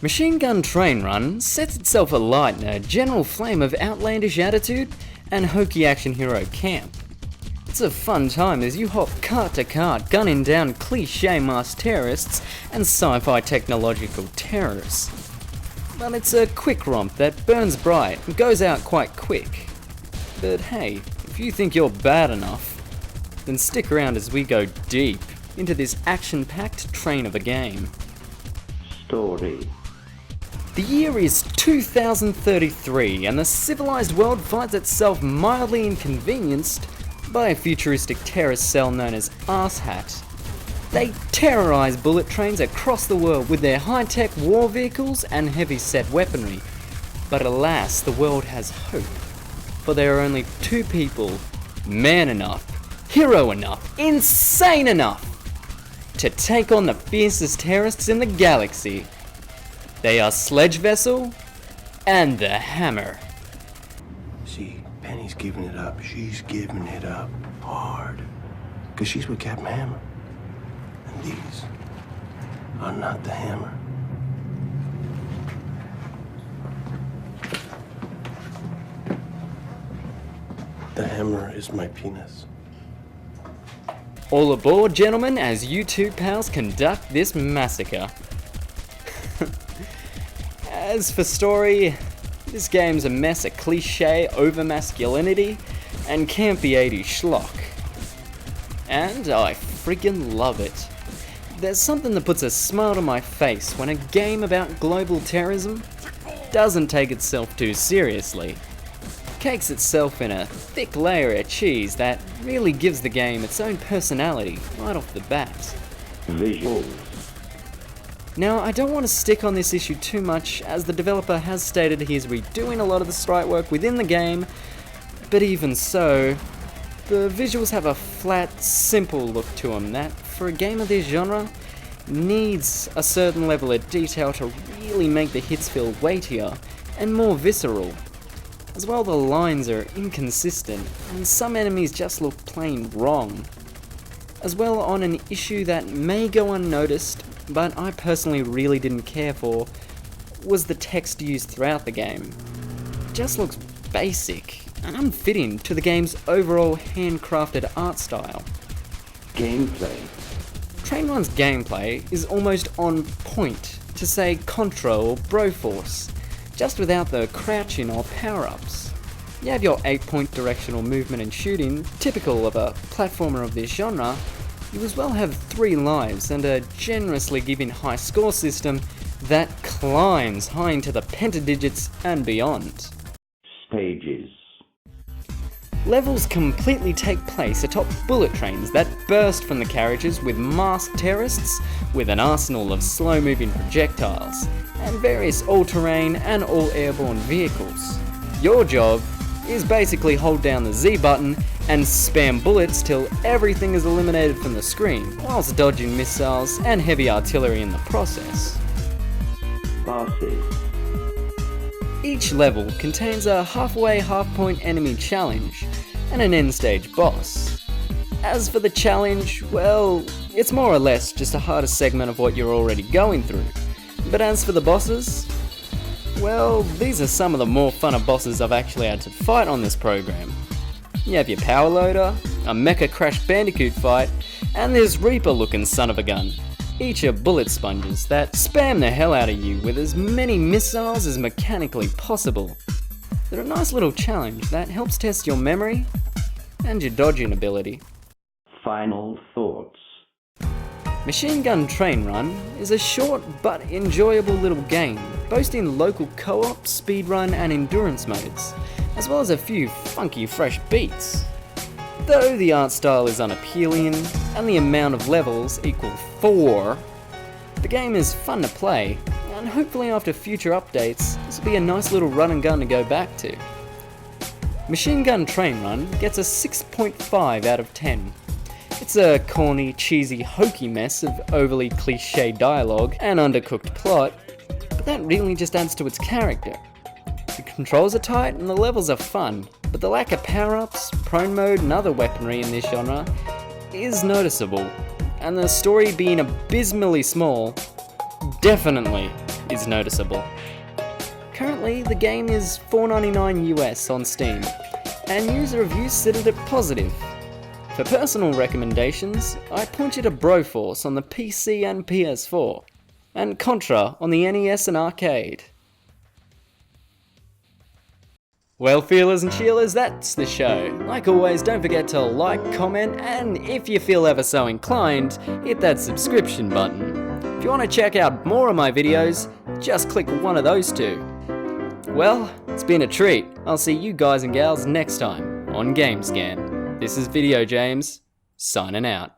Machine Gun Train Run sets itself alight in a general flame of outlandish attitude and hokey action hero camp. It's a fun time as you hop cart to cart, gunning down cliché masked terrorists and sci-fi technological terrors. But it's a quick romp that burns bright and goes out quite quick. But hey, if you think you're bad enough, then stick around as we go deep into this action-packed train of a game. Story. The year is 2033 and the civilized world finds itself mildly inconvenienced by a futuristic terrorist cell known as Asshat. They terrorize bullet trains across the world with their high-tech war vehicles and heavy-set weaponry. But alas, the world has hope, for there are only two people, man enough, hero enough, insane enough, to take on the fiercest terrorists in the galaxy. They are Sledge Vessel and the Hammer. See, Penny's giving it up. She's giving it up hard. Because she's with Captain Hammer. And these are not the Hammer. The Hammer is my penis. All aboard, gentlemen, as you two pals conduct this massacre. As for story, this game's a mess of cliche over-masculinity and campy 80s schlock. And I freaking love it. There's something that puts a smile on my face when a game about global terrorism doesn't take itself too seriously. Cakes itself in a thick layer of cheese that really gives the game its own personality right off the bat. Visuals. Now, I don't want to stick on this issue too much, as the developer has stated he is redoing a lot of the sprite work within the game, but even so, the visuals have a flat, simple look to them that, for a game of this genre, needs a certain level of detail to really make the hits feel weightier and more visceral. As well, the lines are inconsistent, and some enemies just look plain wrong. As well, on an issue that may go unnoticed, but I personally really didn't care for, was the text used throughout the game. It just looks basic and unfitting to the game's overall handcrafted art style. Gameplay. Train Run's gameplay is almost on point to say Contra or Broforce, just without the crouching or power-ups. You have your 8-point directional movement and shooting, typical of a platformer of this genre. You as well have 3 lives and a generously given high score system that climbs high into the pentadigits and beyond. Stages. Levels completely take place atop bullet trains that burst from the carriages with masked terrorists with an arsenal of slow-moving projectiles and various all-terrain and all-airborne vehicles. Your job is basically hold down the Z button and spam bullets till everything is eliminated from the screen, whilst dodging missiles and heavy artillery in the process. Bosses. Each level contains a halfway half-point enemy challenge and an end-stage boss. As for the challenge, well, it's more or less just a harder segment of what you're already going through. But as for the bosses, well, these are some of the more funner bosses I've actually had to fight on this program. You have your power loader, a mecha Crash Bandicoot fight, and this Reaper looking son of a gun. Each are bullet sponges that spam the hell out of you with as many missiles as mechanically possible. They're a nice little challenge that helps test your memory and your dodging ability. Final thoughts. Machine Gun Train Run is a short but enjoyable little game, boasting local co-op, speedrun and endurance modes, as well as a few funky fresh beats. Though the art style is unappealing and the amount of levels equal 4, the game is fun to play, and hopefully after future updates this will be a nice little run and gun to go back to. Machine Gun Train Run gets a 6.5 out of 10. It's a corny, cheesy, hokey mess of overly cliche dialogue and undercooked plot, but that really just adds to its character. The controls are tight and the levels are fun, but the lack of power-ups, prone mode and other weaponry in this genre is noticeable, and the story being abysmally small definitely is noticeable. Currently, the game is $4.99 US on Steam, and user reviews cited it positive. For personal recommendations, I point you to Broforce on the PC and PS4, and Contra on the NES and arcade. Well, feelers and cheelers, that's the show. Like always, don't forget to like, comment, and if you feel ever so inclined, hit that subscription button. If you want to check out more of my videos, just click one of those two. Well, it's been a treat. I'll see you guys and gals next time on GameScan. This is Video James, signing out.